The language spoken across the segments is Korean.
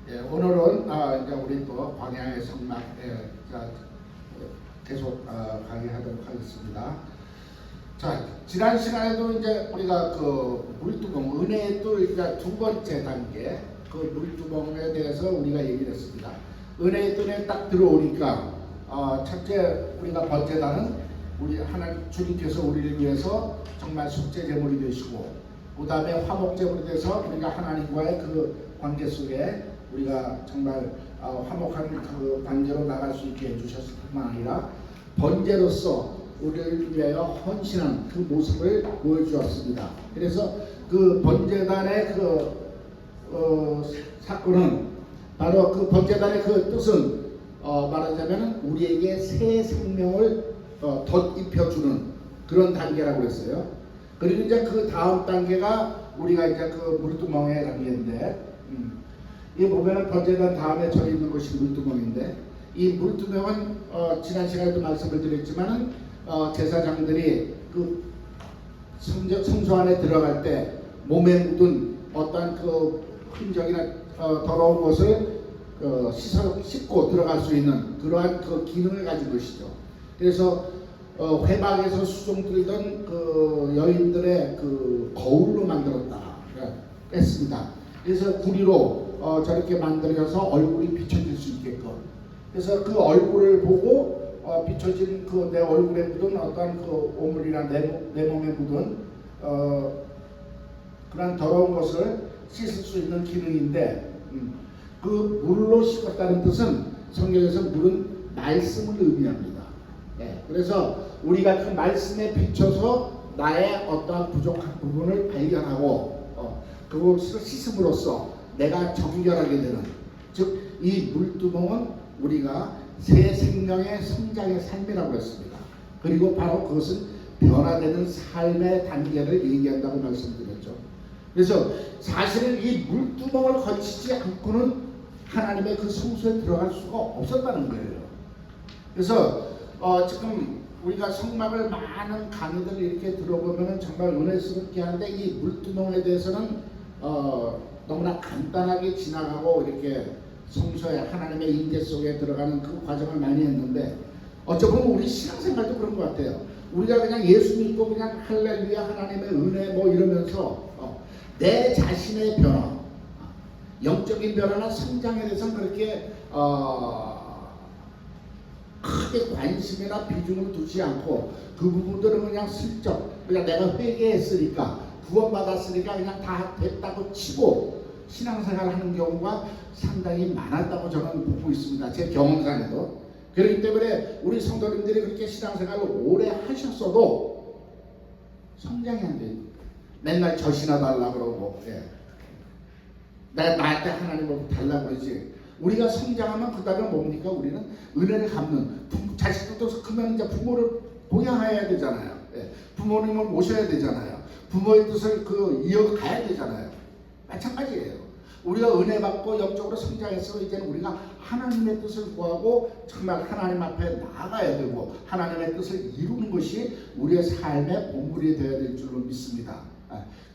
예, 오늘은 이제 우리 또 광야의 성막 계속 강의하도록 하겠습니다. 자, 지난 시간에도 이제 우리가 그 물두멍, 은혜의 또 이제 두 번째 단계 그 물두멍에 대해서 우리가 얘기를 했습니다. 은혜의 뜰에 딱 들어오니까 첫째 우리가 번제단은 우리 하나님 주님께서 우리를 위해서 정말 속죄 제물이 되시고, 그 다음에 화목 제물이 돼서 우리가 하나님과의 그 관계 속에 우리가 정말 화목한 그 관계로 나갈 수 있게 해주셨을 뿐만 아니라 번제로서 우리를 위하여 헌신한 그 모습을 보여주었습니다. 그래서 그 번제단의 사건은 바로 그 번제단의 그 뜻은 말하자면 우리에게 새 생명을 덧입혀주는 그런 단계라고 했어요. 그리고 이제 그 다음 단계가 우리가 이제 그 물두멍의 단계인데, 이 보면은 번제단 다음에 저 있는 것이 물두멍인데, 이 물두멍은 지난 시간에도 말씀을 드렸지만은 제사장들이 그 성소 안에 들어갈 때 몸에 묻은 어떤 그 흔적이나 더러운 것을 씻고 들어갈 수 있는 그러한 그 기능을 가진 것이죠. 그래서 회막에서 수종들던 그 여인들의 그 거울로 만들었다 했습니다. 그래서 구리로 저렇게 만들어져서 얼굴이 비춰질 수 있게끔. 그래서 그 얼굴을 보고 비춰진 그 내 얼굴에 묻은 어떤 그 오물이나 내 몸에 묻은 그런 더러운 것을 씻을 수 있는 기능인데, 그 물로 씻었다는 뜻은 성경에서 물은 말씀을 의미합니다. 네, 그래서 우리가 그 말씀에 비춰서 나의 어떠한 부족한 부분을 발견하고 그것을 씻음으로써 내가 정결하게 되는, 즉 이 물두멍은 우리가 새 생명의 성장의 삶이라고 했습니다. 그리고 바로 그것은 변화되는 삶의 단계를 얘기한다고 말씀드렸죠. 그래서 사실은 이 물두멍을 거치지 않고는 하나님의 그 성소에 들어갈 수가 없었다는 거예요. 그래서 지금 우리가 성막을 많은 강의들을 이렇게 들어보면 정말 은혜스럽게 하는데, 이 물두멍에 대해서는 너무나 간단하게 지나가고 이렇게 성소에 하나님의 임재 속에 들어가는 그 과정을 많이 했는데, 어쩌면 우리 신앙생활도 그런 것 같아요. 우리가 그냥 예수 믿고 그냥 할렐루야 하나님의 은혜 뭐 이러면서 내 자신의 변화, 영적인 변화나 성장에 대해서는 그렇게 크게 관심이나 비중을 두지 않고 그 부분들은 그냥 슬쩍 그냥 내가 회개했으니까 구원받았으니까 그냥 다 됐다고 치고 신앙생활 하는 경우가 상당히 많았다고 저는 보고 있습니다. 제 경험상에도. 그렇기 때문에 우리 성도님들이 그렇게 신앙생활을 오래 하셨어도 성장이 안 돼요. 맨날 젖이나 달라고 그러고, 나한테 하나님을 달라고 그러지. 우리가 성장하면 그 다음에 뭡니까? 우리는 은혜를 갚는, 자식들도 크면 이제 부모를 보양해야 되잖아요. 부모님을 모셔야 되잖아요. 부모의 뜻을 이어가야 되잖아요. 마찬가지예요. 우리가 은혜 받고 영적으로 성장해서 이제는 우리가 하나님의 뜻을 구하고 정말 하나님 앞에 나아가야 되고 하나님의 뜻을 이루는 것이 우리의 삶의 본분이 되어야 될 줄로 믿습니다.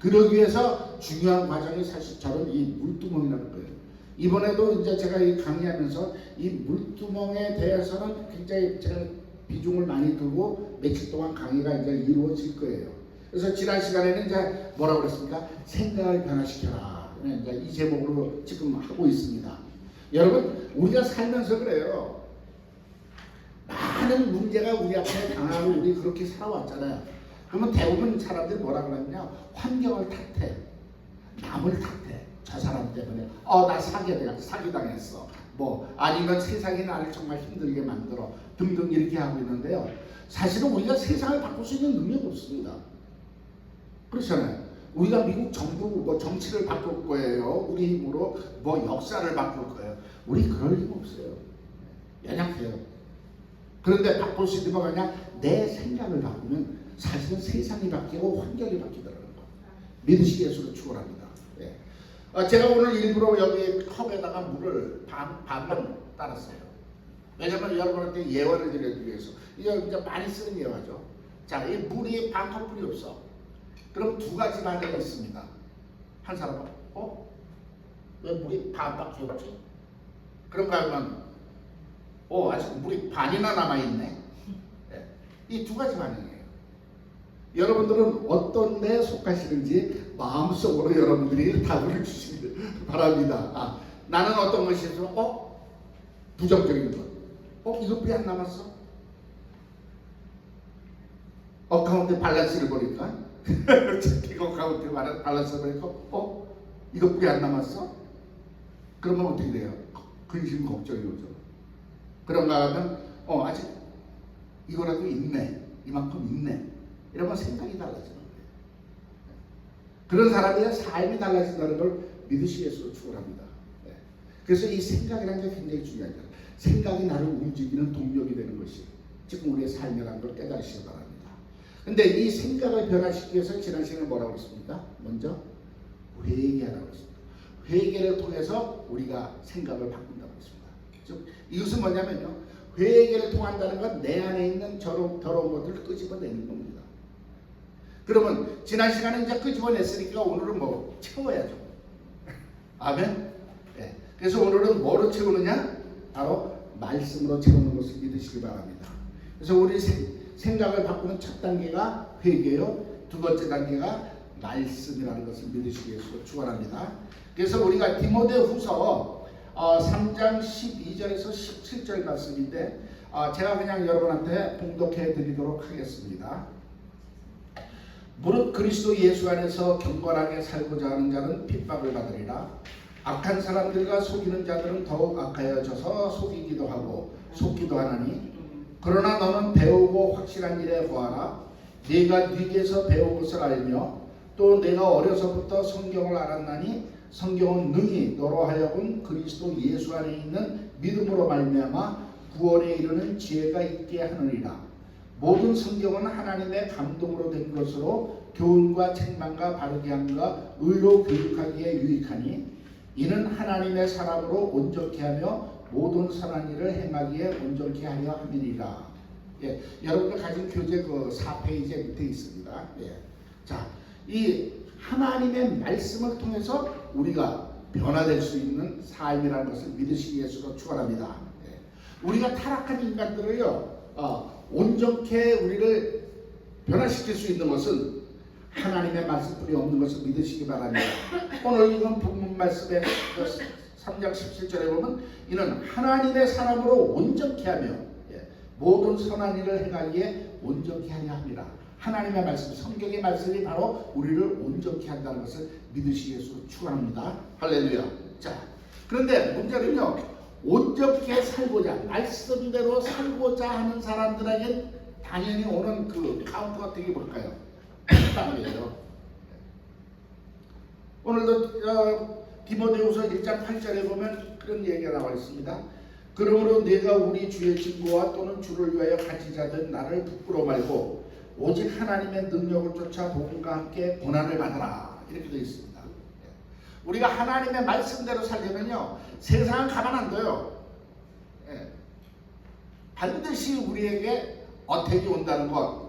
그러기 위해서 중요한 과정이 사실 저는 이 물두멍이라는 거예요. 이번에도 이제 제가 이 강의하면서 이 물두멍에 대해서는 굉장히 제가 비중을 많이 두고 며칠 동안 강의가 이제 이루어질 거예요. 그래서 지난 시간에는 이제 뭐라고 그랬습니까? 생각을 변화시켜라. 이제 이 제목으로 지금 하고 있습니다. 여러분, 우리가 살면서 그래요. 많은 문제가 우리 앞에 당하고 우리 그렇게 살아왔잖아요. 그러면 대부분 사람들이 뭐라 그러냐? 환경을 탓해, 남을 탓해. 저 사람 때문에 나 사기당했어. 뭐 아니면 세상이 나를 정말 힘들게 만들어 등등 이렇게 하고 있는데요. 사실은 우리가 세상을 바꿀 수 있는 능력이 없습니다. 그렇잖아요. 우리가 미국 정부 뭐 정치를 바꿀 거예요. 우리 힘으로 뭐 역사를 바꿀 거예요. 우리 그럴 힘 없어요. 연약해요. 그런데 바꿀 수 있는 건 그냥 내 생각을 바꾸면 사실은 세상이 바뀌고 환경이 바뀌더라는 거. 믿으시기 위해서 축원합니다. 제가 오늘 일부러 여기 컵에다가 물을 반만 따랐어요. 왜냐면 여러분한테 예화를 드리기 위해서. 이거 이제 많이 쓰는 예화죠. 자, 이 물이 반 컵뿐이 없어. 그럼 두 가지 반응이 있습니다. 한 사람은 왜 물이 반밖에 없지? 그런가 하면 아직 물이 반이나 남아있네. 이 두 가지 반응이에요. 여러분들은 어떤 데 속하시는지 마음속으로 여러분들이 답을 주시기 바랍니다. 나는 어떤 것이 있어? 부정적인 것. 이거 왜 안 남았어? 가운데 밸런스를 보니까 이거 가운데 밸런스를 보니까 이거 왜 안 남았어? 그러면 어떻게 돼요? 근심 걱정이 오죠. 그런가 하면 아직 이거라도 있네, 이만큼 있네, 이러면 생각이 달라지는 거예요. 그런 사람의 삶이 달라진다는 걸 믿으시겠어요? 축원합니다. 그래서 이 생각이라는 게 굉장히 중요하죠. 생각이 나를 움직이는 동력이 되는 것이 지금 우리의 삶이라는 걸 깨달으시기 바랍니다. 근데 이 생각을 변화시키기 위해서 지난 시간에 뭐라고 그랬습니까? 먼저 회개하라고 했습니다. 회개를 통해서 우리가 생각을 바꾼다고 했습니다. 즉 이것은 뭐냐면요, 회개를 통한다는 건 내 안에 있는 더러운 것들을 끄집어내는 겁니다. 그러면 지난 시간에 이제 끄집어냈으니까 오늘은 뭐 채워야죠. 아멘. 그래서 오늘은 뭐로 채우느냐? 바로 말씀으로 채우는 것을 믿으시기 바랍니다. 그래서 우리 생각을 바꾸는 첫 단계가 회개요, 두 번째 단계가 말씀이라는 것을 믿으시기 위해서 축원합니다. 그래서 우리가 디모데후서 3장 12절에서 17절 말씀인데 제가 그냥 여러분한테 봉독해 드리도록 하겠습니다. 무릇 그리스도 예수 안에서 경건하게 살고자 하는 자는 핍박을 받으리라. 악한 사람들과 속이는 자들은 더욱 악하여져서 속이기도 하고 속기도 하나니, 그러나 너는 배우고 확실한 일에 구하라. 네가 네게서 배운 것을 알며 또 내가 어려서부터 성경을 알았나니 성경은 능히 너로 하여금 그리스도 예수 안에 있는 믿음으로 말미암아 구원에 이르는 지혜가 있게 하느니라. 모든 성경은 하나님의 감동으로 된 것으로 교훈과 책망과 바르게 함과 의로 교육하기에 유익하니, 이는 하나님의 사람으로 온전케 하며 모든 선한 일을 행하기에 온전케 하려 함이니라. 여러분들 가진 교재 그 4페이지에 밑에 있습니다. 자, 이 하나님의 말씀을 통해서 우리가 변화될 수 있는 삶이라는 것을 믿으시기 위해서 축원합니다. 우리가 타락한 인간들을요, 온전케 우리를 변화시킬 수 있는 것은 하나님의 말씀뿐이 없는 것을 믿으시기 바랍니다. 오늘 이건 본문 말씀의 3장 17절에 보면 이는 하나님의 사람으로 온전케 하며 모든 선한 일을 행하기에 온전케 하려 합니다. 하나님의 말씀, 성경의 말씀이 바로 우리를 온전케 한다는 것을 믿으시기 위해서 축원합니다. 할렐루야. 자, 그런데 문제는요, 온전케 살고자, 말씀대로 살고자 하는 사람들에겐 당연히 오는 그 카운터가 되게 뭘까요? 핍박이에요. 오늘도 디모데후서 1장 8절에 보면 그런 얘기가 나와 있습니다. 그러므로 내가 우리 주의 증거와 또는 주를 위하여 가진 자들 나를 부끄러워 말고 오직 하나님의 능력을 쫓아 복음과 함께 고난을 받으라, 이렇게 되어 있습니다. 우리가 하나님의 말씀대로 살려면요, 세상은 가만 안 둬요. 반드시 우리에게 어택이 온다는 것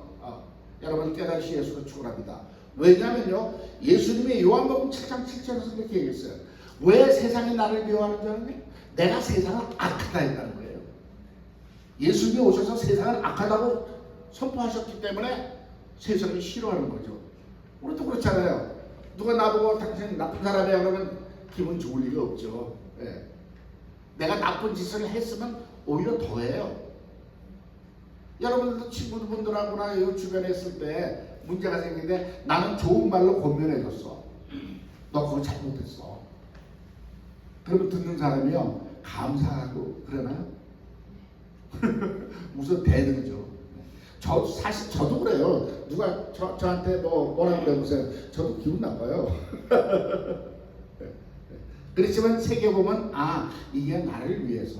여러분 깨달으시 예수로 축원합니다. 왜냐하면요, 예수님이 요한복음 7장 7절에서 이렇게 얘기했어요. 왜 세상이 나를 미워하는 줄 아니? 내가 세상을 악하다 했다는 거예요. 예수님이 오셔서 세상을 악하다고 선포하셨기 때문에 세상이 싫어하는 거죠. 우리도 그렇잖아요. 누가 나보고 당신 나쁜 사람이야 그러면 기분 좋을 리가 없죠. 내가 나쁜 짓을 했으면 오히려 더해요. 여러분들도 친구분들하고나 주변에 있을 때 문제가 생기는데 나는 좋은 말로 권면해줬어. 너 그거 잘못했어. 그러면 듣는 사람이요, 감사하고 그러나요? 무슨 대들죠. 사실 저도 그래요. 누가 저한테 뭐라고 그래보세요. 저도 기분 나빠요. 그렇지만 새겨보면 이게 나를 위해서,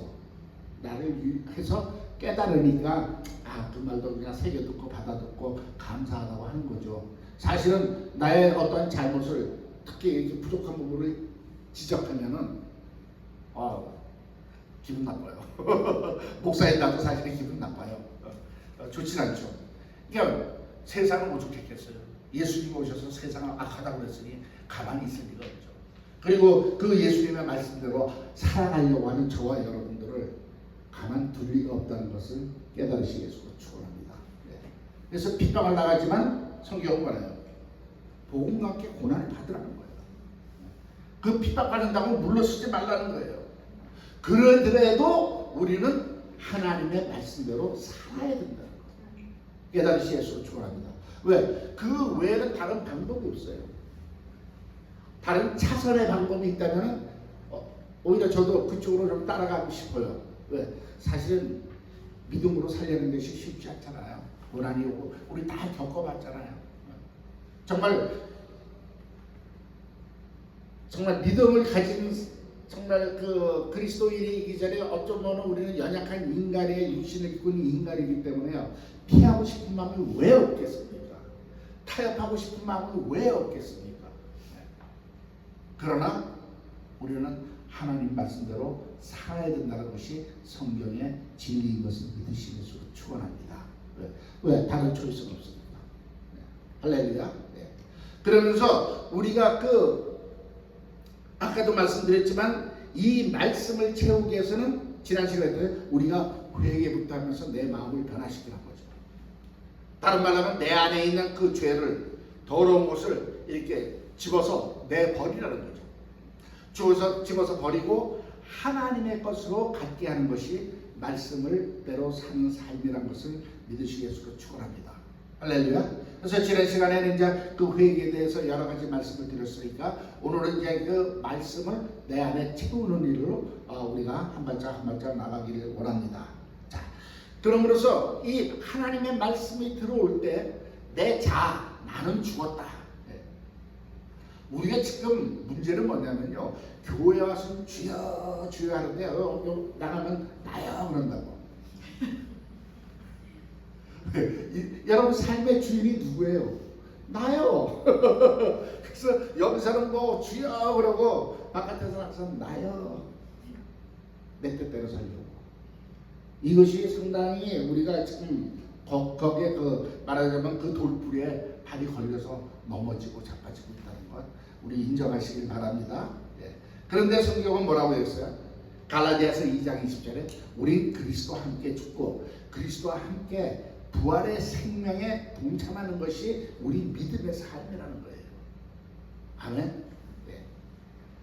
나를 위해서 깨달으니까 그 말도 그냥 새겨 듣고 받아 듣고 감사하다고 하는 거죠. 사실은 나의 어떤 잘못을, 특히 이렇게 부족한 부분을 지적하면은 기분 나빠요. 목사인 나도 사실 기분 나빠요. 좋진 않죠. 그러니까 세상은 오죽했겠어요. 예수님 오셔서 세상을 악하다고 그랬으니 가만히 있을 리가 없죠. 그리고 그 예수님의 말씀대로 살아가려고 하는 저와 여러분들을 가만둘 리가 없다는 것을 깨달으시겠소서 축원합니다. 그래서 핍박을 나가지만 성경은 말해요. 복음과 함께 고난을 받으라는 거예요. 그 핍박받는다고 물러서지 말라는 거예요. 그러더라도 우리는 하나님의 말씀대로 살아야 된다는 거예요. 깨달으시겠소서 축원합니다. 왜? 그 외에는 다른 방법이 없어요. 다른 차선의 방법이 있다면 오히려 저도 그쪽으로 좀 따라가고 싶어요. 왜? 사실은 믿음으로 살려는 것이 쉽지 않잖아요. 고난이 오고 우리 다 겪어봤잖아요. 정말 믿음을 가진 정말 그 그리스도인이기 전에 어쩌면 우리는 연약한 인간의 육신을 입고 있는 인간이기 때문에요. 피하고 싶은 마음이 왜 없겠습니까? 타협하고 싶은 마음이 왜 없겠습니까? 그러나 우리는 하나님 말씀대로 살아야 된다는 것이 성경의 진리인 것을 믿으시는 것으로 축원합니다. 왜? 다른 초이스가 없습니다. 할렐루야. 그러면서 우리가 아까도 말씀드렸지만 이 말씀을 채우기 위해서는 지난 시간에 우리가 회개부터 하면서 내 마음을 변화시키는 거죠. 다른 말로 하면 내 안에 있는 그 죄를 더러운 것을 이렇게 집어서 내버리라는 거죠. 집어서 버리고 하나님의 것으로 갖게 하는 것이 말씀을 대로 사는 삶이라는 것을 믿으시겠소서 축원합니다. 할렐루야. 그래서 지난 시간에는 이제 그 회개에 대해서 여러 가지 말씀을 드렸으니까 오늘은 이제 그 말씀을 내 안에 채우는 일로 우리가 한 발짝 한 발짝 나가기를 원합니다. 자, 그러므로서 이 하나님의 말씀이 들어올 때 내 자아, 나는 죽었다. 우리가 지금 문제는 뭐냐면요, 교회 와서 주여 주여 하는데 나가면 나요 그런다고. 여러분 삶의 주인이 누구예요? 나요. 그래서 여기서는 뭐 주여 그러고 바깥에서 항상 나요. 내 뜻대로 살려고. 이것이 상당히 우리가 지금 거기에 말하자면 그 돌불에 발이 걸려서 넘어지고 자빠지고 있다는 것 우리 인정하시길 바랍니다. 그런데 성경은 뭐라고 했어요? 갈라디아서 2장 20절에 우린 그리스도와 함께 죽고 그리스도와 함께 부활의 생명에 동참하는 것이 우리 믿음의 삶이라는 거예요. 아멘.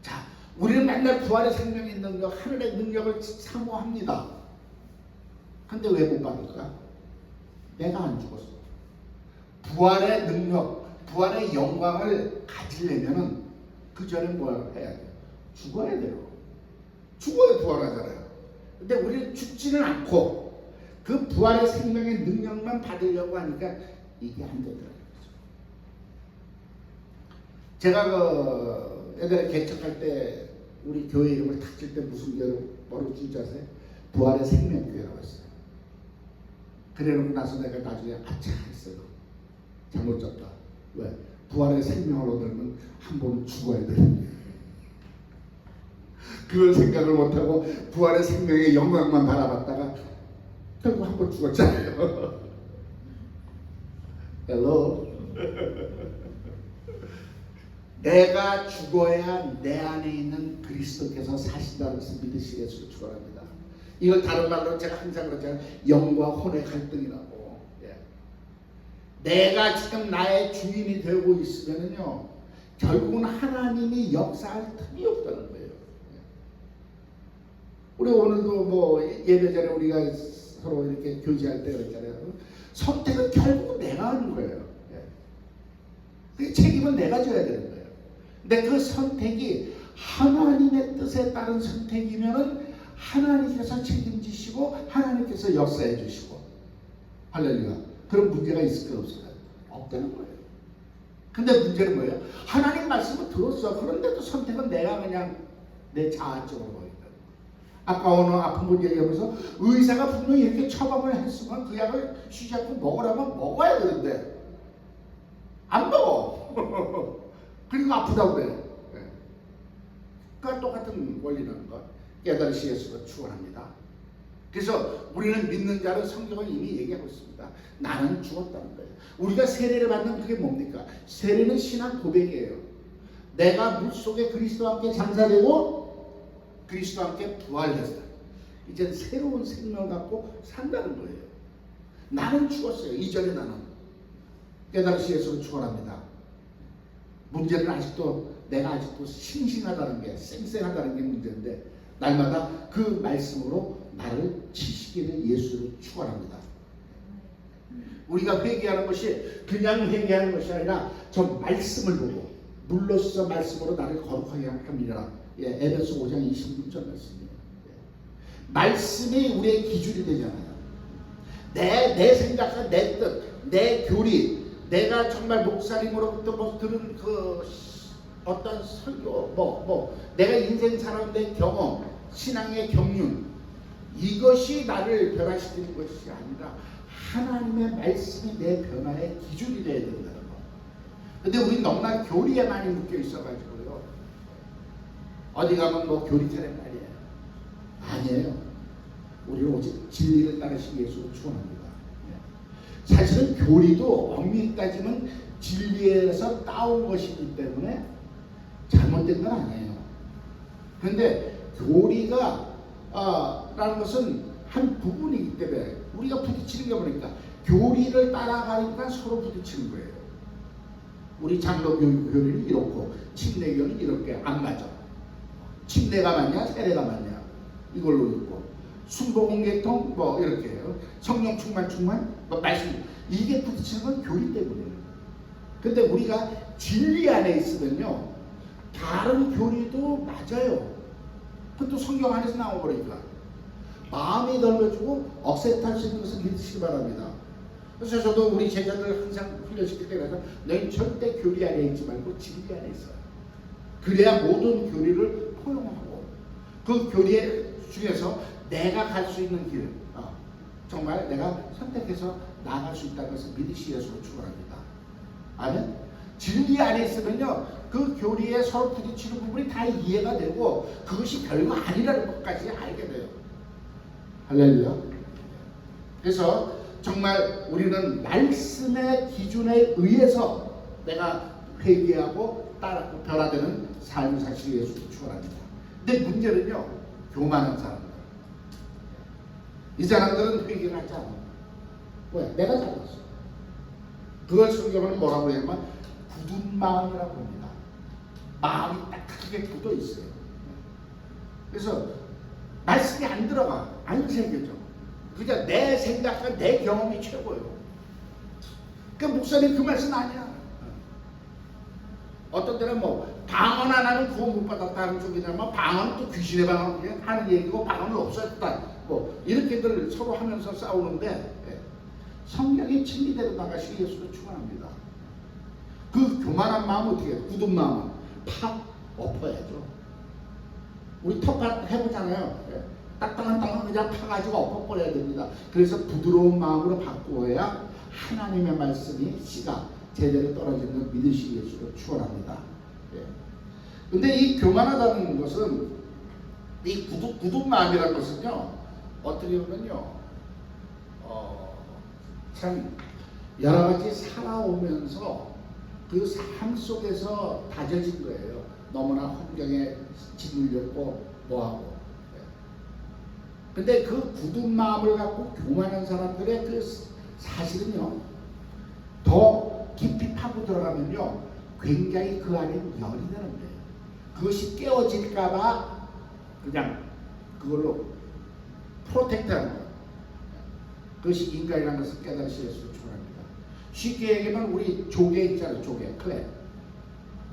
자, 우리는 맨날 부활의 생명의 능력, 하늘의 능력을 사모합니다. 근데 왜 못 받을까? 내가 안 죽었어. 부활의 능력, 부활의 영광을 가지려면은 그 전에 뭘 해야 돼요? 죽어야 돼요. 죽어야 부활하잖아요. 근데 우리는 죽지는 않고 그 부활의 생명의 능력만 받으려고 하니까 이게 안 되더라고요. 제가 예전에 개척할 때 우리 교회 이름을 탁 칠 때 무슨 교회로 뭐로 주지 아세요? 부활의 생명교회라고 했어요. 그래놓고 나서 내가 나중에 아차 했어요. 잘못 졌다. 왜? 부활의 생명을 얻으면 한 번은 죽어야 되는데 그걸 생각을 못하고 부활의 생명의 영광만 바라봤다가 결국 한 번 죽었잖아요. 헬로. 내가 죽어야 내 안에 있는 그리스도께서 사신다는 것을 믿으시겠소서 축원합니다. 이걸 다른 말로 제가 항상 그러잖아요. 영과 혼의 갈등이라고. 내가 지금 나의 주인이 되고 있으면요, 결국은 하나님이 역사할 틈이 없다는 거예요. 우리 오늘도 뭐 예배 전에 우리가 서로 이렇게 교제할 때 그랬잖아요. 선택은 결국은 내가 하는 거예요. 그 책임은 내가 져야 되는 거예요. 근데 그 선택이 하나님의 뜻에 따른 선택이면은 하나님께서 책임지시고 하나님께서 역사해 주시고, 할렐루야. 그런 문제가 있을까 없을까요? 없다는 거예요. 근데 문제는 뭐예요? 하나님 말씀을 들었어. 그런데도 선택은 내가 그냥 내 자아적으로 보인다. 아까 오늘 아픈 분 얘기하면서 의사가 분명히 이렇게 처방을 했으면 그 약을 쉬지 않고 먹으라면 먹어야 되는데 안 먹어. 그리고 아프다고 그래. 그러니까 똑같은 원리라는 것 깨달으시겠소서 축원합니다. 그래서 우리는 믿는 자는 성경은 이미 얘기하고 있습니다. 나는 죽었다는 거예요. 우리가 세례를 받는 그게 뭡니까? 세례는 신앙 고백이에요. 내가 물 속에 그리스도와 함께 장사되고 그리스도와 함께 부활했다. 이제 새로운 생명을 갖고 산다는 거예요. 나는 죽었어요. 이전에 나는 깨달으시 예수로 축원합니다. 문제는 아직도 내가 아직도 싱싱하다는 게, 쌩쌩하다는 게 문제인데, 날마다 그 말씀으로 나를 치시기를 예수로 축원합니다. 우리가 회개하는 것이 그냥 회개하는 것이 아니라 저 말씀을 보고 물로써 말씀으로 나를 거룩하게 합니다. 예, 에베소 5장 26절 말씀이에요. 말씀이 우리의 기준이 되잖아요. 내 생각과 내 뜻, 내 교리, 내가 정말 목사님으로부터 들은 그 어떤 설교, 내가 인생 살아온 경험, 신앙의 경륜, 이것이 나를 변화시키는 것이 아니라 하나님의 말씀이 내 변화의 기준이 되어야 된다는 거. 근데 우리 너무나 교리에 많이 묶여 있어가지고요. 어디 가면 교리 차례 말이에요. 아니에요. 우리는 오직 진리를 따르신 예수를 축원합니다. 사실은 교리도 엄밀히 따지면 진리에서 따온 것이기 때문에 잘못된 건 아니에요. 그런데 교리가 라는 것은 한 부분이기 때문에 우리가 부딪히는 게 보니까 교리를 따라가니까 서로 부딪히는 거예요. 우리 장로 교리는 이렇고 침례교는 이렇게 안 맞아. 침례가 맞냐 세례가 맞냐 이걸로 있고 순복음계통 이렇게 해요. 성령 충만 말씀 이게 부딪히는 건 교리 때문이에요. 근데 우리가 진리 안에 있으면요 다른 교리도 맞아요. 그것도 성경 안에서 나와버리니까 마음이 넓어지고 억셉트할 수 있는 것을 믿으시기 바랍니다. 그래서 저도 우리 제자들 항상 훈련시킬 때 그래서 너희 절대 교리 안에 있지 말고 진리 안에 있어요. 그래야 모든 교리를 포용하고 그 교리 중에서 내가 갈 수 있는 길 정말 내가 선택해서 나아갈 수 있다는 것을 믿으시 예수로 축원합니다. 아멘. 진리 안에 있으면요 그 교리에 서로 부딪히는 부분이 다 이해가 되고 그것이 별거 아니라는 것까지 알게 돼요. 할렐루야. 그래서 정말 우리는 말씀의 기준에 의해서 내가 회개하고 따라고 변화되는 삶을 사실 예수를 축원합니다. 근데 문제는요 교만한 사람들. 이 사람들은 회개를 하지 않아. 왜? 내가 잘못했어. 그걸 성경은 뭐라고 하냐면 굳은 마음이라고 합니다. 마음이 딱딱하게 굳어 있어요. 그래서 말씀이 안 들어가. 안 새겨져. 그냥 내 생각과 내 경험이 최고예요. 그러니까 목사님 그 말씀 아니야. 어떤 때는 방언 안 하면 구원 못 받았다는 쪽이냐면 방언은 또 귀신의 방언 하는 얘기고 방언을 없앴다. 이렇게들 서로 하면서 싸우는데 성령의 진리대로 나가시기 예수를 축원합니다. 그 교만한 마음 어떻게 해요? 굳은 마음은 팍 엎어야죠. 우리 텃밭 해보잖아요. 딱딱한 땅은 그냥 파가지고 엎어버려야 됩니다. 그래서 부드러운 마음으로 바꾸어야 하나님의 말씀이 씨가 제대로 떨어지는 걸 믿으시기 예수를 축원합니다. 근데 이 교만하다는 것은 이 굳은 마음이라는 것은요 어떻게 보면요 참 여러 가지 살아오면서 그 삶 속에서 다져진 거예요. 너무나 환경에 짓눌렸고 뭐하고. 근데 그 굳은 마음을 갖고 교만한 사람들의 그 사실은요 더 깊이 파고 들어가면요 굉장히 그 안에 열이 되는 거예요. 그것이 깨어질까봐 그냥 그걸로 프로텍트하는 거예요. 그것이 인간이라는 것을 깨달으시 예수를 축원합니다. 쉽게 얘기하면 우리 조개 있잖아요. 조개, 클랩.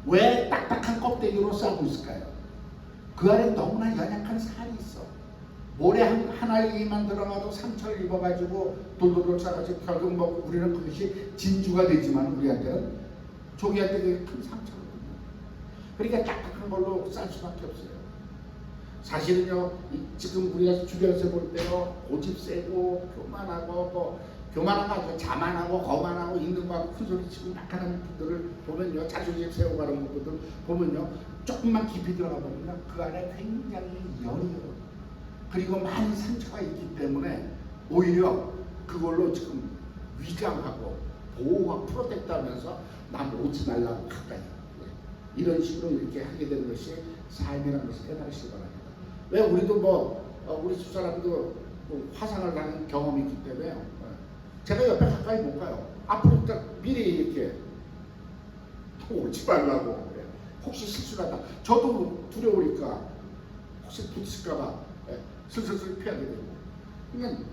왜 딱딱한 껍데기로 싸고 있을까요? 그 안에 너무나 연약한 살이 있어. 모래 한 알기만 들어가도 상처를 입어가지고 돌돌돌 싸가지고 결국 우리는 그것이 진주가 되지만 우리한테는 조개한테 그게 큰 상처거든요. 그러니까 딱딱한 걸로 쌀 수밖에 없어요. 사실은요 지금 우리가 주변에서 볼 때요 고집 세고 교만하고 교만한 거 아니고 자만하고 거만하고 있는 거하고 큰소리 치고 낙하는 분들을 보면요 자존심 세우고 가는 분들 보면요 조금만 깊이 들어가 보면 그 안에 굉장히 열이요. 그리고 많은 상처가 있기 때문에 오히려 그걸로 지금 위장하고 보호하고 프로텍트하면서 남 오지 말라고 가까이. 이런 식으로 이렇게 하게 되는 것이 삶이라는 것을 깨달으시기 바랍니다. 왜 우리도 우리 집사람도 화상을 당한 경험이 있기 때문에 제가 옆에 가까이 못 가요. 앞으로 딱 미리 이렇게 오지 말라고. 혹시 실수하다 저도 두려우니까 혹시 부딪힐까봐 슬슬 피하게 되고. 그러니까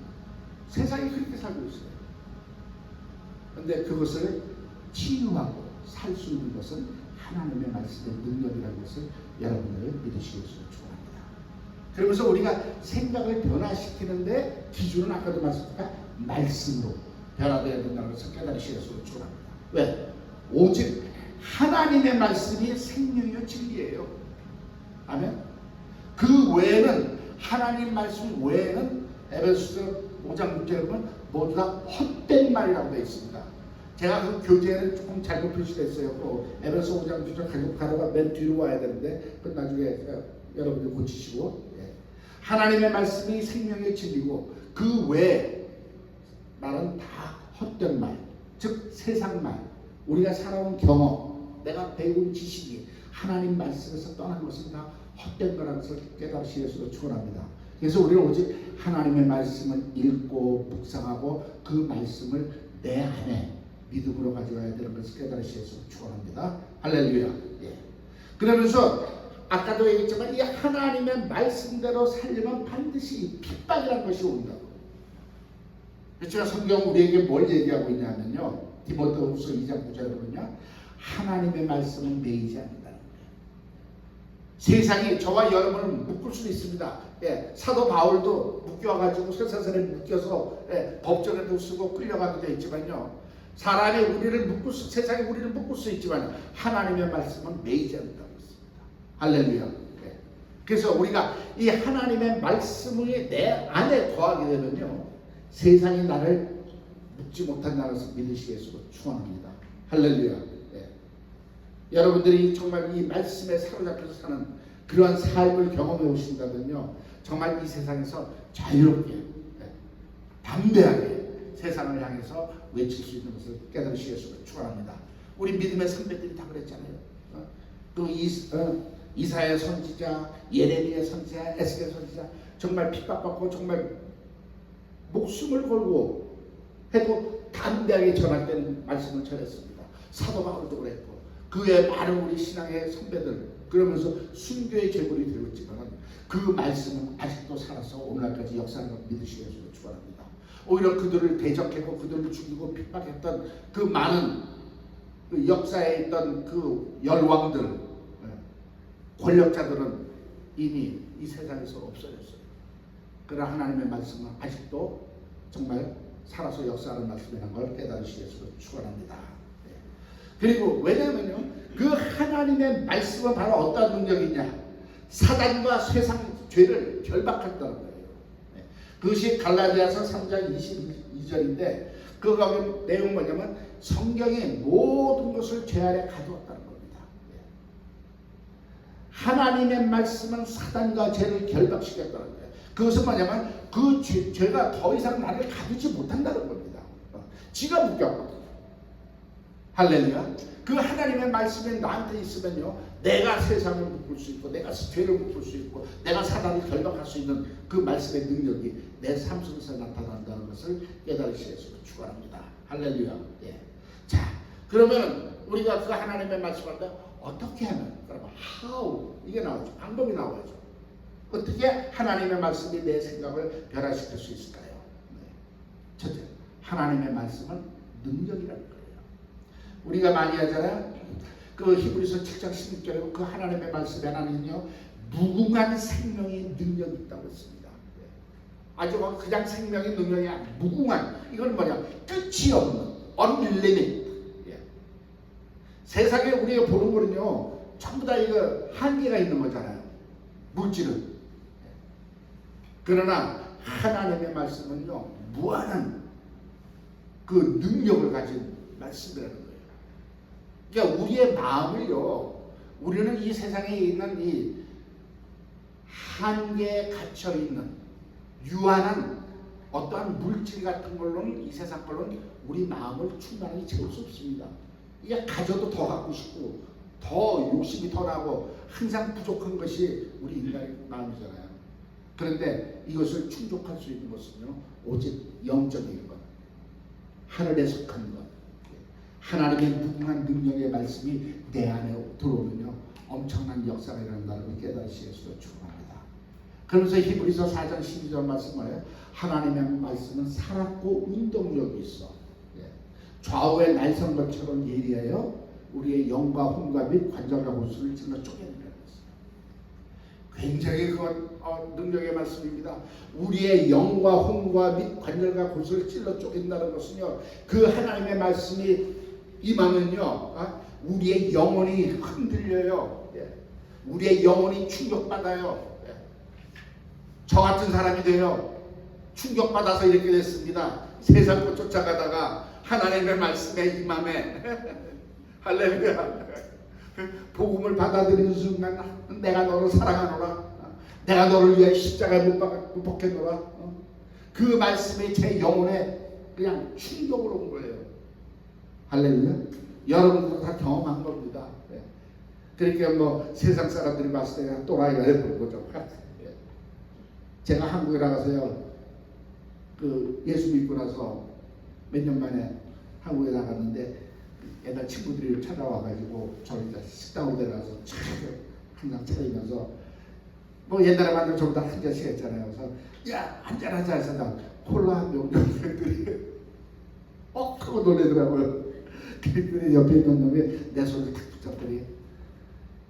세상이 그렇게 살고 있어요. 근데 그것을 치유하고 살 수 있는 것은 하나님의 말씀의 능력이라는 것을 여러분들 믿으시길 축원합니다. 그러면서 우리가 생각을 변화시키는데 기준은 아까도 말씀드렸다 말씀으로 변화되어야 된다는 것을 깨달으시길 축원합니다. 왜? 오직 하나님의 말씀이 생명이요 진리예요. 아멘. 그 외에는 하나님 말씀 외에는 에베소서 5장 6절에 보면 모두 다 헛된 말이라고 되어 있습니다. 제가 그 교재는 조금 잘못 표시됐어요. 에베소 5장 6절 가로가 맨 뒤로 와야 되는데 그 나중에 여러분들 고치시고. 하나님의 말씀이 생명의 진리고 그 외에 말은 다 헛된 말, 즉 세상 말, 우리가 살아온 경험, 내가 배운 지식이 하나님 말씀에서 떠난 것은 다 헛된 거라는 것을 깨달으시기를 축원합니다. 그래서 우리는 오직 하나님의 말씀을 읽고 묵상하고 그 말씀을 내 안에 믿음으로 가져가야 되는 것을 깨달으시기를 축원합니다. 할렐루야. 그러면서 아까도 얘기했지만 이 하나님의 말씀대로 살려면 반드시 핍박이라는 것이 온다고. 제가 성경 우리에게 뭘 얘기하고 있냐면요. 디모데후서 2장 9절에 보면요. 하나님의 말씀은 매이지 않는다는 거예요. 세상이 저와 여러분을 묶을 수도 있습니다. 사도 바울도 묶여가지고 쇠사슬에 묶여서 법정에도 쓰고 끌려가기도 했지만요. 사람이 우리를 세상이 우리를 묶을 수 있지만 하나님의 말씀은 매이지 않는다고 했습니다. 할렐루야. 그래서 우리가 이 하나님의 말씀이 내 안에 거하게 되면요. 세상이 나를 묶지 못한다는 것을 믿으시겠으로 축원합니다. 할렐루야. 여러분들이 정말 이 말씀에 사로잡혀서 사는 그러한 삶을 경험해 오신다면요. 정말 이 세상에서 자유롭게 담대하게 세상을 향해서 외칠 수 있는 것을 깨달으시겠으로 축원합니다. 우리 믿음의 선배들이 다 그랬잖아요. 또 이사야 선지자, 예레미야 선지자, 에스겔 선지자 정말 핍박받고 정말 목숨을 걸고 해도 담대하게 전할 말씀을 전했습니다. 사도 바울도 그랬고 그 외에 많은 우리 신앙의 선배들 그러면서 순교의 제물이 되었지만 그 말씀은 아직도 살아서 오늘날까지 역사하는 걸 믿으시기를 축원합니다. 오히려 그들을 대적했고 그들을 죽이고 핍박했던 그 많은 그 역사에 있던 그 열왕들 권력자들은 이미 이 세상에서 없어졌어요. 그러나 하나님의 말씀은 아직도 정말 살아서 역사하는 말씀이라는 걸 깨달으시겠으로 축원합니다. 그리고 왜냐하면요, 그 하나님의 말씀은 바로 어떤 능력이냐? 사단과 세상 죄를 결박한다는 거예요. 그것이 갈라디아서 3장 22절인데 그 거기 내용은 뭐냐면 성경의 모든 것을 죄 아래 가두었다는 겁니다. 하나님의 말씀은 사단과 죄를 결박시켰다는 거예요. 그것은 뭐냐면 그 죄가 더 이상 나를 가두지 못한다는 겁니다. 지가 묶였거든요. 할렐루야. 그 하나님의 말씀이 나한테 있으면요, 내가 세상을 묶을 수 있고 내가 죄를 묶을 수 있고 내가 사단을 결박할 수 있는 그 말씀의 능력이 내 삶 속에서 나타난다는 것을 깨달으시겠으로 축원합니다. 할렐루야. 자, 그러면 우리가 그 하나님의 말씀을 때 어떻게 하면, 그러면 how 이게 나오죠. 방법이 나와야죠. 어떻게 하나님의 말씀이 내 생각을 변화시킬 수 있을까요? 첫째, 하나님의 말씀은 능력이라는 거예요. 우리가 많이 하잖아요. 그 히브리서 7장 16절에 그 하나님의 말씀에 하나님은요, 무궁한 생명의 능력이 있다고 했습니다. 아주 그냥 생명의 능력이 아니라 무궁한, 이건 뭐냐, 끝이 없는 unlimited. 세상에 우리가 보는 거는요, 전부 다 이거 한계가 있는 거잖아요. 물질은. 그러나 하나님의 말씀은요, 무한한 그 능력을 가진 말씀이라는 거예요. 그러니까 우리의 마음을요, 우리는 이 세상에 있는 이 한계에 갇혀 있는 유한한 어떠한 물질 같은 걸로는, 이 세상 걸로는 우리 마음을 충만하게 채울 수 없습니다. 이게 가져도 더 갖고 싶고 더 욕심이 더 나고 항상 부족한 것이 우리 인간의 마음이잖아요. 그런데 이것을 충족할 수 있는 것은요, 오직 영적인 것, 하늘에 속한 것, 하나님의 무궁한 능력의 말씀이 내 안에 들어오면요, 엄청난 역사가 일어난다는 걸 깨달으시길 축원합니다. 그러면서 히브리서 4장 12절 말씀 뭐예요? 하나님의 말씀은 살았고 운동력이 있어. 좌우의 날선 것처럼 예리하여 우리의 영과 혼과 및 관절과 골수를 찔러 쪼개낸다는 것입니다. 굉장히 그건 능력의 말씀입니다. 우리의 영과 혼과 및 관절과 골수를 찔러 쪼갠다는 것은요, 그 하나님의 말씀이 임하면요, 우리의 영혼이 흔들려요. 우리의 영혼이 충격받아요. 저 같은 사람이 돼요. 충격받아서 이렇게 됐습니다. 세상 것 쫓아가다가 하나님의 말씀에 임함에 할렐루야. 복음을 받아들이는 순간 내가 너를 사랑하노라, 내가 너를 위해 십자가에 못 박혔노라. 그 말씀이 제 영혼에 그냥 충격으로 온 거예요. 할렐루야. 여러분들도 다 경험한 겁니다. 그러니까 뭐 세상 사람들이 봤을 때 또라이가 되는 거죠. 제가 한국에 나가서요, 그 예수 믿고 나서 몇 년 만에 한국에 나갔는데 옛날 친구들이 찾아와가지고 저희 식당으로 데려가서 항상 차리면서 뭐 옛날에 만들 저보다 한 잔씩 했잖아요. 그래서 야, 한잔 하자 해서 나 콜라 한 병 정도들이 하고 놀래더라고요. 그랬더니 옆에 있는 놈이 내 손을 탁 붙잡더니,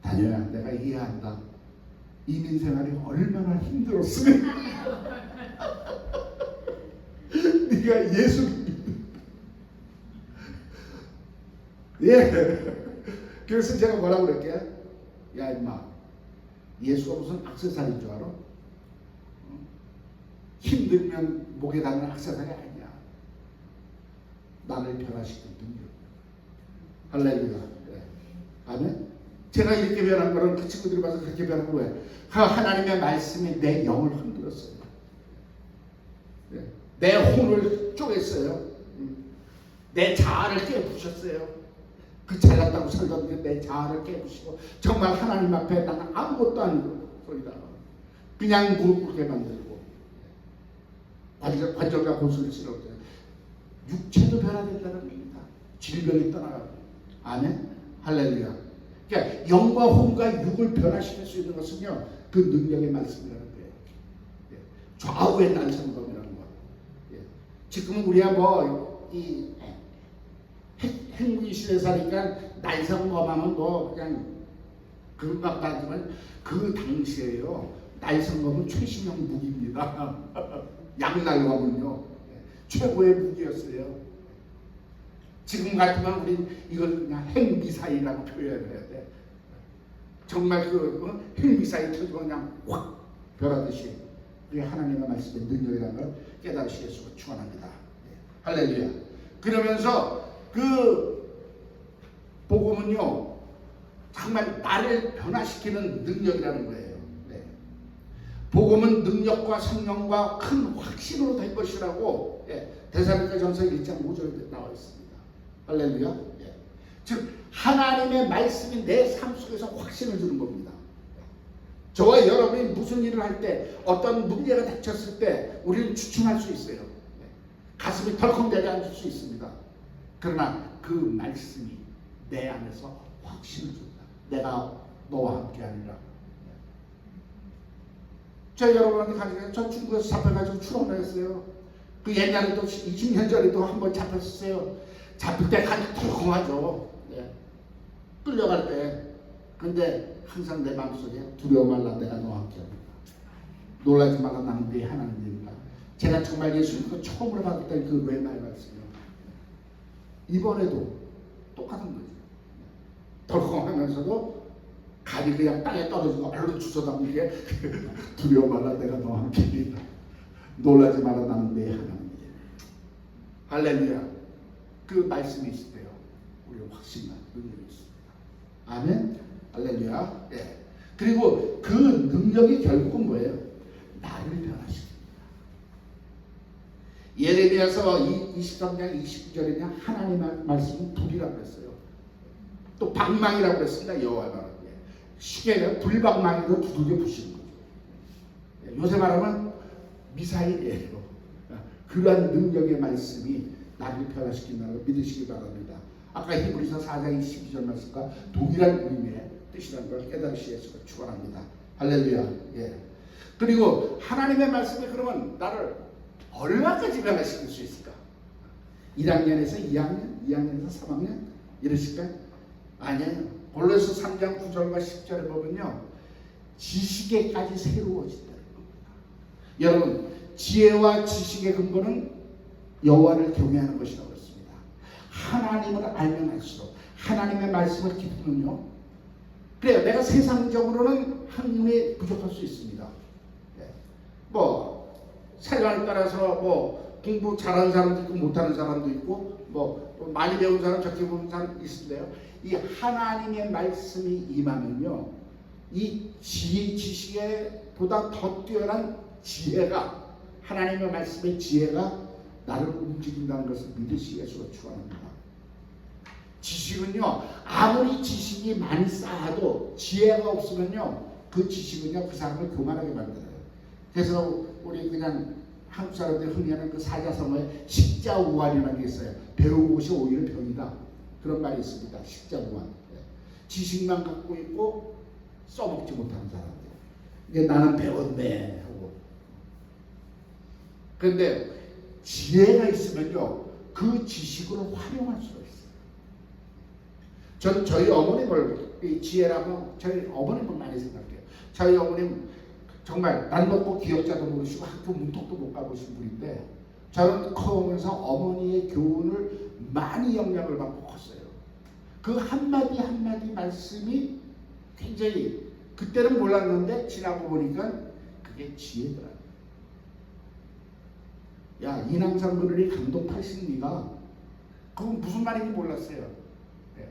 다녀야 내가 이해한다. 이민 생활이 얼마나 힘들었으면 네가 예수 그래서 제가 뭐라고 그럴게요? 야 임마, 예수가 무슨 액세서리인 줄 알아? 힘들면 목에 다는 액세서리 아니야. 나를 변화시키는 능력. 할렐루야. 아멘. 제가 이렇게 변한 거는 그 친구들이 봐서 그렇게 변한 거예요. 하나님의 말씀이 내 영을 흔들었어요. 내 혼을 쪼갰어요. 내 자아를 깨부셨어요. 그 잘났다고 살던 게 내 자아를 깨부시고 정말 하나님 앞에 나는 아무것도 아니고 소리다. 그냥 무릎 꿇게 만들고 관절과 골수를 찔러줘요. 육체도 변화된다는 겁니다. 질병이 떠나가고. 아멘. 할렐루야. 그러니까 영과 혼과 육을 변화시킬 수 있는 것은요, 그 능력의 말씀이라는 거예요. 좌우의 날선검이라는 거. 지금은 우리가 이 핵무기 시대 사니까 날선검하면 뭐 그냥 금방 다지만, 그 당시에요, 날선검은 최신형 무기입니다. 양날검은요, 최고의 무기였어요. 지금 같으면 우린 이걸 그냥 핵미사일이라고 표현해야 돼. 정말 그 핵미사일 터지고 그냥 확 벼라듯이 우리 하나님의 말씀의 능력이라는 걸 깨달으시길 축원합니다. 할렐루야. 그러면서 그 복음은요, 정말 나를 변화시키는 능력이라는 거예요. 복음은 능력과 성령과 큰 확신으로 될 것이라고 데살로니가전서 1장 5절에 나와 있습니다. 할렐루야. 즉 하나님의 말씀이 내 삶 속에서 확신을 주는 겁니다. 저와 여러분이 무슨 일을 할 때, 어떤 문제가 닥쳤을 때 우리는 주춤할 수 있어요. 가슴이 덜컹대게 앉을 수 있습니다. 그러나 그 말씀이 내 안에서 확신을 준다. 내가 너와 함께 하리라. 저 여러분한테 가지고 저 중국에서 잡혀가지고 출원을 했어요. 그 옛날에도 20년 전에도 한번 잡혔었어요. 잡힐 때 간이 덜컹하죠. 끌려갈 때. 근데 항상 내 마음속에 두려워 말라, 내가 너와 함께 합니다. 놀라지 말라, 나는 네 하나님입니다. 제가 정말 예수님을 처음으로 받을 때 그 외말 말씀이요. 이번에도 똑같은 거죠. 덜컹하면서도 간이 그냥 땅에 떨어지고 얼른 주워담는 게 두려워 말라, 내가 너와 함께 합니다. 놀라지 말라, 나는 네 하나님입니다. 할렐루야. 그 말씀이 있을 때요, 우리 확신과 능력이 있습니다. 아멘. 할렐루야. 그리고 그 능력이 결국은 뭐예요? 나를 변화시킵니다. 예레미야서 23장 29절에 하나님의 말씀은 불이라고 했어요. 또 방망이라고 그랬습니다. 여호와가 시계가 불방망이로 두들겨 부시는 거죠. 요새 말하면 미사일이에요. 그러한 능력의 말씀이 나를 변화시킨다는 걸 믿으시기 바랍니다. 아까 히브리서 4장 12절 말씀과 동일한 의미의 뜻이라는 걸 깨달으시기를 축원합니다. 할렐루야. 예. 그리고 하나님의 말씀이 그러면 나를 얼마까지 변화시킬 수 있을까? 1학년에서 2학년, 2학년에서 3학년 이러실까요? 아니에요. 골로새 3장 9절과 10절에 보면요, 지식에까지 새로워진다는 겁니다. 여러분, 지혜와 지식의 근본은 여호와를 경외하는 것이라고 했습니다. 하나님을 알면 알수록 하나님의 말씀을 깊으면요, 그래요. 내가 세상적으로는 학문이 부족할 수 있습니다. 뭐 사관에 따라서 뭐 공부 잘하는 사람도 있고 못하는 사람도 있고 뭐 많이 배운 사람 적게 배운 사람 있는데요. 이 하나님의 말씀이 임하면요, 이 지식에 보다 더 뛰어난 지혜가, 하나님의 말씀의 지혜가 나를 움직인다는 것을 믿으시기에 축원합니다. 지식은요, 아무리 지식이 많이 쌓아도 지혜가 없으면요, 그 지식은요 그 사람을 교만하게 만들어요. 그래서 우리 그냥 한국 사람들이 흔히 하는 그 사자성어에 식자우활이라는 게 있어요. 배운 것이 오히려 병이다, 그런 말이 있습니다. 식자우활. 지식만 갖고 있고 써먹지 못하는 사람들. 이게 나는 배웠네 하고. 그런데 지혜가 있으면요, 그 지식으로 활용할 수가 있어요. 저는 저희 어머님을, 이 지혜라고 저희 어머님을 많이 생각해요. 저희 어머님 정말 날 먹고 기억자도 모르시고 학교 문턱도 못 가보신 분인데, 저는 커오면서 어머니의 교훈을 많이 영향을 받고 컸어요. 그 한마디 한마디 말씀이 굉장히, 그때는 몰랐는데 지나고 보니까 그게 지혜더라. 야, 인왕산 그늘이 강동 80리가 그건 무슨 말인지 몰랐어요. 네.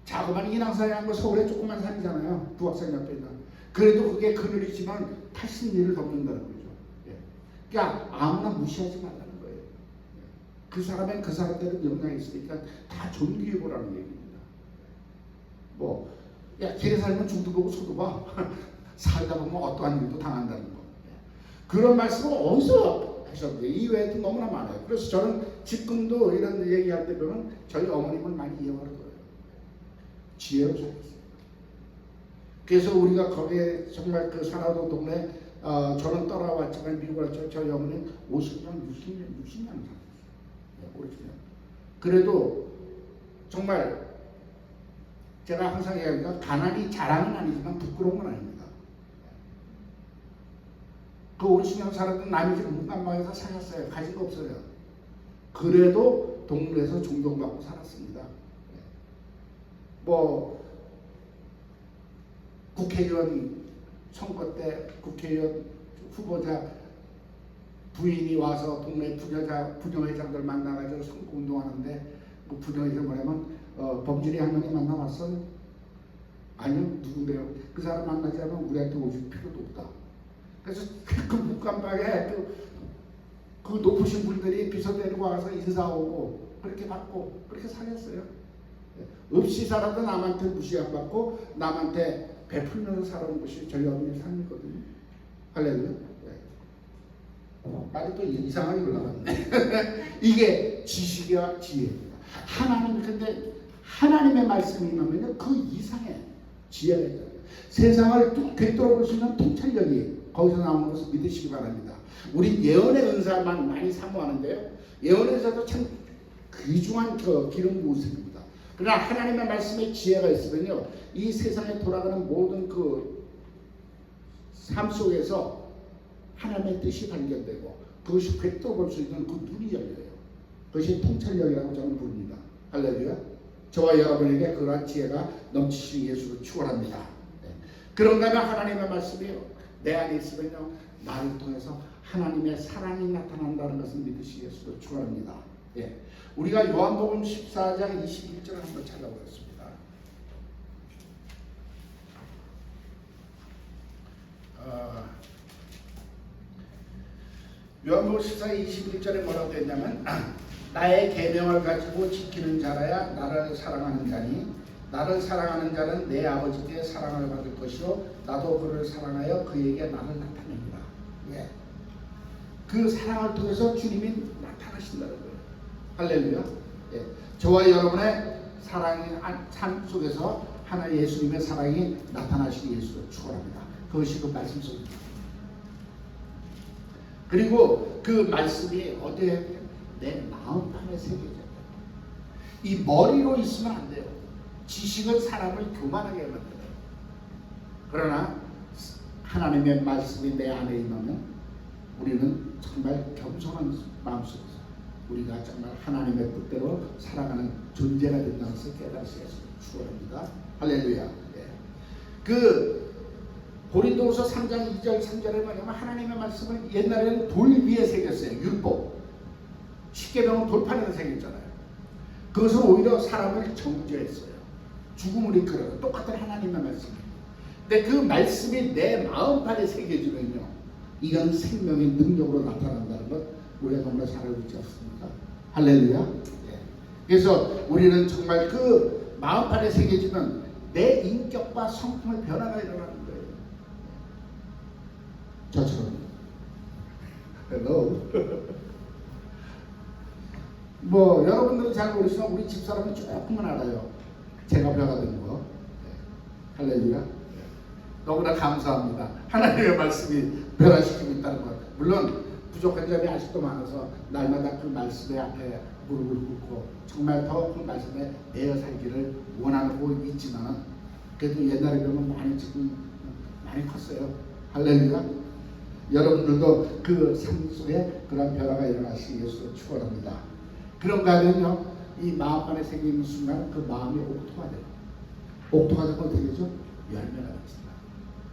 자그마한 인왕산이 한 거 서울에 조그만 산이잖아요. 부학산 옆에 있는. 그래도 그게 그늘이지만 80리를 넘는다는 거죠. 네. 그러니까 아무나 무시하지 말라는 거예요. 네. 그 사람은 그 사람대로 영향이 있으니까 다 존귀해 보라는 얘기입니다. 뭐, 야, 길에 살면 중도 보고 소도 봐. 살다 보면 어떠한 일도 당한다는 거. 네. 그런 말씀을 어디서 하셨는데 이 외에도 너무나 많아요. 그래서 저는 지금도 이런 얘기할 때 보면 저희 어머님을 많이 이용하는 거예요. 지혜로 살았어요. 그래서 우리가 거기에 정말 그 산화도 동네, 저는 떠나왔지만 미국 왔죠. 저희 어머님 50년, 60년 살았어요. 네, 50년. 그래도 정말 제가 항상 얘기하니까 가난이 자랑은 아니지만 부끄러운 건 아닙니다. 그 50년 살았던 남의 집 문간방에서 사셨어요. 가지가 없어요. 그래도 동네에서 존경받고 살았습니다. 뭐 국회의원 선거 때 국회의원 후보자 부인이 와서 동네 부녀회장들 만나가지고 선거운동하는데 그 부녀회장 뭐냐면 범준이 할머니 만나봤어요? 아니요. 누군데요? 그 사람 만나지 않으면 우리한테 오실 필요도 없다. 그래서 그 문간방에 그 높으신 분들이 비서 데리고 와서 인사하고 그렇게 받고 그렇게 살았어요. 없이 살아도 남한테 무시 안 받고 남한테 베풀면서 살아온 것이 저희 어머니의 삶이거든요. 할렐루야. 말이 또 이상하게 올라갔네. 이게 지식이와 지혜입니다. 근데 하나님의 말씀이 임하면요, 그 이상의 지혜가 있잖아요. 세상을 되돌아볼 수 있는 통찰력이 거기서 나오는 것을 믿으시기 바랍니다. 우리 예언의 은사만 많이 사모하는데요, 예언의 은사도 참 귀중한 기름 부으심입니다. 그러나 하나님의 말씀에 지혜가 있으면요, 이 세상에 돌아가는 모든 그 삶 속에서 하나님의 뜻이 발견되고 그것이 꿰뚫어볼 수 있는 그 눈이 열려요. 그것이 통찰력이라고 저는 부릅니다. 할렐루야. 저와 여러분에게 그러한 지혜가 넘치시는 예수를 축원합니다. 네. 그런가 하면 하나님의 말씀이 내 안에 있으면요, 나를 통해서 하나님의 사랑이 나타난다는 것을 믿으시기 예수를 축원합니다. 예. 우리가 요한복음 14장 21절을 한번 찾아보겠습니다. 요한복음 14장 21절에 뭐라고 했냐면 나의 계명을 가지고 지키는 자라야 나를 사랑하는 자니 나를 사랑하는 자는 내 아버지께 사랑을 받을 것이요 나도 그를 사랑하여 그에게 나를 나타냅니다. 예. 그 사랑을 통해서 주님이 나타나신다는 거예요. 할렐루야. 예. 저와 여러분의 사랑의 삶 속에서 하나 예수님의 사랑이 나타나시기 예수를 축원합니다. 그것이 그 말씀 속입니다. 그리고 그 말씀이 어디에 내 마음판에 새겨져요. 이 머리로 있으면 안 돼요. 지식은 사람을 교만하게 만들어요. 그러나 하나님의 말씀이 내 안에 임하면 우리는 정말 겸손한 마음속에서 우리가 정말 하나님의 뜻대로 살아가는 존재가 된다는 것을 깨달으시길 축원합니다. 할렐루야. 예. 그 고린도후서 3장 2절 3절에 뭐냐면 하나님의 말씀을 옛날에는 돌 위에 새겼어요. 율법. 십계명은 돌판에서 새겼잖아요. 그것은 오히려 사람을 정죄했어요. 죽음을 이끌어요. 똑같은 하나님의 말씀이에요. 근데 그 말씀이 내 마음판에 새겨지면요, 이건 생명의 능력으로 나타난다는 것 우리가 너무나 잘 알고 있지 않습니까? 할렐루야. 예. 그래서 우리는 정말 그 마음판에 새겨지면 내 인격과 성품의 변화가 일어나는 거예요. 저처럼. 헬로. 뭐 여러분들은 잘 모르시지만 우리 집사람은 조금만 알아요. 제가 변화된 거. 네. 할렐루야. 네. 너무나 감사합니다. 하나님의 말씀이 변화시키고 있다는 것. 물론 부족한 점이 아직도 많아서 날마다 그 말씀의 앞에 무릎을 꿇고 정말 더 그 말씀에 내어 살기를 원하고 있지만 그래도 옛날에 비하면 많이 지금 많이 컸어요. 할렐루야. 여러분들도 그 삶 속에 그런 변화가 일어나시기 위해서 축원합니다. 그런가 하면요, 이 마음판에 생기는 순간 그 마음이 옥토가 돼요. 옥토가 되면 어떻게 되죠? 열매가 맺습니다.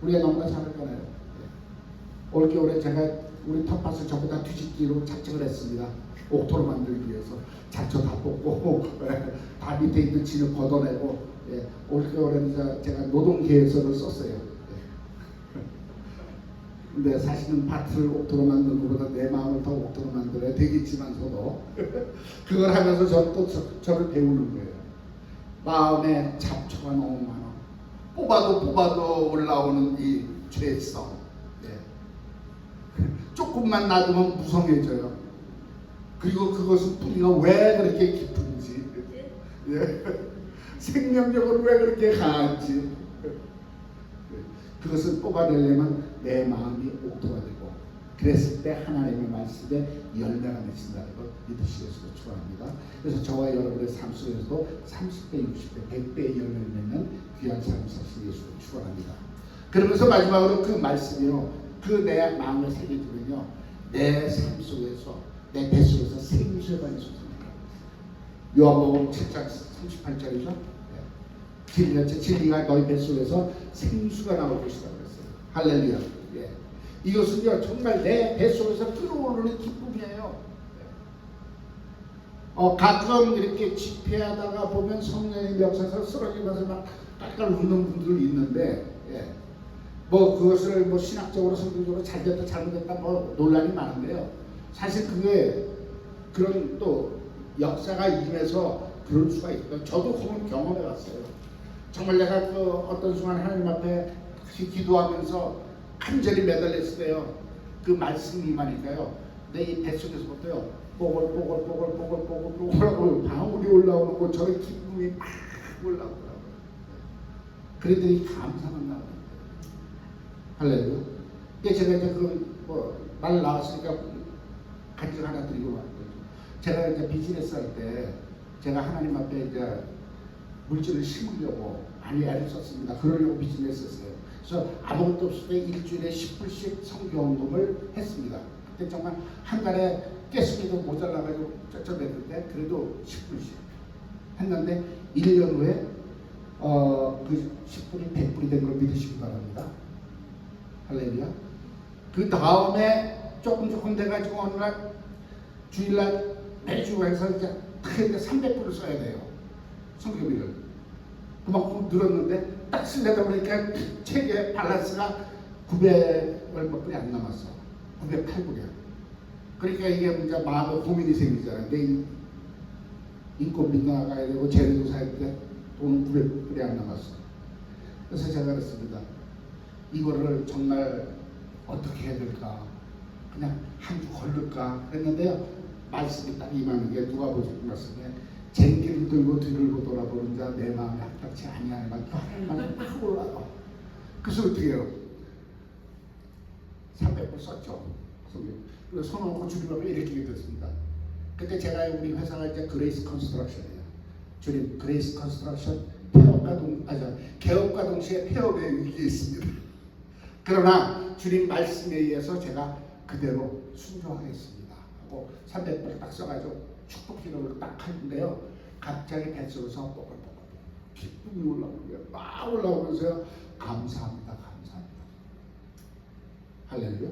우리가 너무나 잘 알잖아요. 네. 올겨울에 제가 우리 텃밭을 전부 다 뒤집기로 작정을 했습니다. 옥토로 만들기 위해서 잡초 다 뽑고 다 밑에 있는 진을 걷어내고, 예. 올겨울에는 제가 노동계획서를 썼어요. 근데 사실은 밭을 옥토로 만드는 것보다 내 마음을 더 옥토로 만들어야 되겠지만서도 그걸 하면서 저는 또 저를 배우는 거예요. 마음에 잡초가 너무 많아. 뽑아도 올라오는 이 죄성. 네. 조금만 놔두면 무성해져요. 그리고 그것은 뿌리가 왜 그렇게 깊은지, 예. 생명력은 왜 그렇게 강한지, 그것을 뽑아내려면 내 마음이 옥토가 되고, 그랬을 때 하나님의 말씀에 열매가 맺힌다는 걸 믿으시겠으면 축원합니다. 그래서 저와 여러분의 삶 속에서도 30배, 60배, 100배의 열매를 맺는 귀한 삶을 사실 예수를 축원합니다. 그러면서 마지막으로 그 말씀이요, 그 내 마음을 새겨주면요, 내 삶 속에서, 내 뱃속에서 생수가 솟습니다. 요한복음 7장 38절이죠. 진리가 너희 뱃속에서 생수가 나올 것이다 그랬어요. 할렐루야. 예. 이것은요 정말 내 뱃속에서 끓어오르는 기쁨이에요. 가끔 이렇게 집회하다가 보면 성령의 역사에서 쓰러지면서 막 깔깔 웃는 분들 있는데, 예. 뭐 그것을 뭐 신학적으로 성경적으로 잘됐다 잘못됐다 뭐 논란이 많은데요. 사실 그게 그런 또 역사가 임해서 그럴 수가 있거든요. 저도 그걸 경험해 봤어요. 정말 내가 그 어떤 순간 하나님 앞에 기도하면서 간절히 매달렸을 때요, 그 말씀이 임하니까요, 내 이 뱃속에서부터요 뽀글뽀글뽀글뽀글뽀글뽀글하고 방울이 올라오는 것처럼 기쁨이 막 올라오더라고요. 그랬더니 감사만 나오는 거예요. 할렐루야. 제가 이제 말 나왔으니까 간증 하나 드리고 왔거든요. 제가 이제 비즈니스 할 때 제가 하나님 앞에 이제 물질을 심으려고 많이 애를 썼습니다. 그러려고 비즈니스 했어요. 그래서 아무것도 없을 때 일주일에 10불씩 성경금을 했습니다. 그때 정말 한 달에 깨스기도 모자라가지고 쩌쩌댔는데 그래도 10불씩 했는데 1년 후에 그 10불이 100불이 된 걸 믿으시기 바랍니다. 할렐루야. 그 다음에 조금 돼가지고 어느 날 주일날 매주 해서 이제 크게 300불을 써야 돼요. 성교비를. 그만큼 늘었는데 딱 쓰려다 보니까 책의 밸런스가 900 얼마뿐이 안 남았어. 908불이야. 그러니까 이게 이제 마음에 고민이 생기잖아요. 내 인건비 나가야 되고 재료도 사야 돼. 돈은 900불이 안 남았어요. 그래서 제가 그랬습니다. 이거를 정말 어떻게 해야 될까? 그냥 한 주 걸릴까? 그랬는데요. 말씀이 딱 임하는 게 누가 보시는 말씀에 쟁기를 들고 뒤를 돌아보는 자 내 마음이 합당치 아니할 만큼 하나님만 딱 올라가. 그래서 어떻게 해요? 300불 썼죠. 그래서 손 얹고 주님을 일으키게 됐습니다. 그때 제가 우리 회사가 이제 그레이스 컨스트럭션이에요. 주님, 그레이스 컨스트럭션 개업과 동시에 폐업의 위기에 있습니다. 그러나 주님 말씀에 의해서 제가 그대로 순종하겠습니다 하고 300불 딱 써가지고 축복 기도를 딱 하는데요. 갑자기 뱃속에서 뽀글뽀글 기쁨이 올라오는 거예요. 막 올라오면서요. 감사합니다. 할렐루야.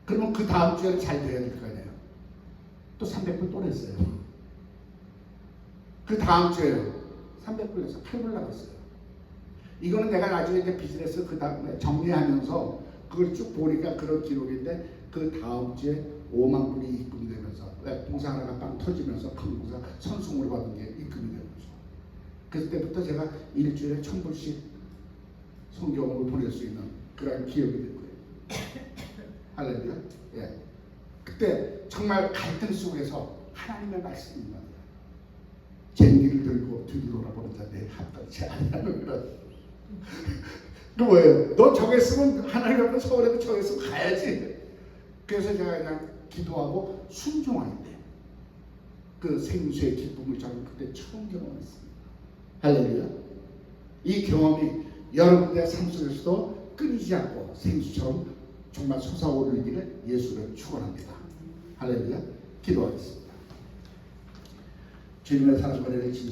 그러면 그 다음 주에는 잘 돼야 될 거 아니에요. 또 300불 또 냈어요. 그 다음 주에요. 300불에서 8불 나갔어요. 이거는 내가 나중에 이제 비즈니스 그 다음에 정리하면서 그걸 쭉 보니까 그런 기록인데 그 다음 주에 5만 불이 입금이 되면서 봉사 하나가 빵 터지면서 큰 봉사 선송으로 받은 게 입금이 된 거죠. 그때부터 제가 일주일에 1000불씩 성경으로 보낼 수 있는 그런 기억이 된 거예요. 할렐루야. 예. 그때 정말 갈등 속에서 하나님의 말씀이 임하더라. 쟁기를 들고 뒤돌아보는 자 내 합당치 아니하는 그런. 그 뭐예요? 너 저기 있으면 하나님 앞에 서울에도 저기 있으면 가야지. 그래서 제가 그냥 기도하고 순종하는데 그 생수의 기쁨을 저는 그때 처음 경험했습니다. 할렐루야. 이 경험이 여러분의 삶 속에서도 끊이지 않고 생수처럼 정말 솟아오르기를 예수를 축원합니다. 할렐루야. 기도하겠습니다. 주님의 사랑과 은혜를 진심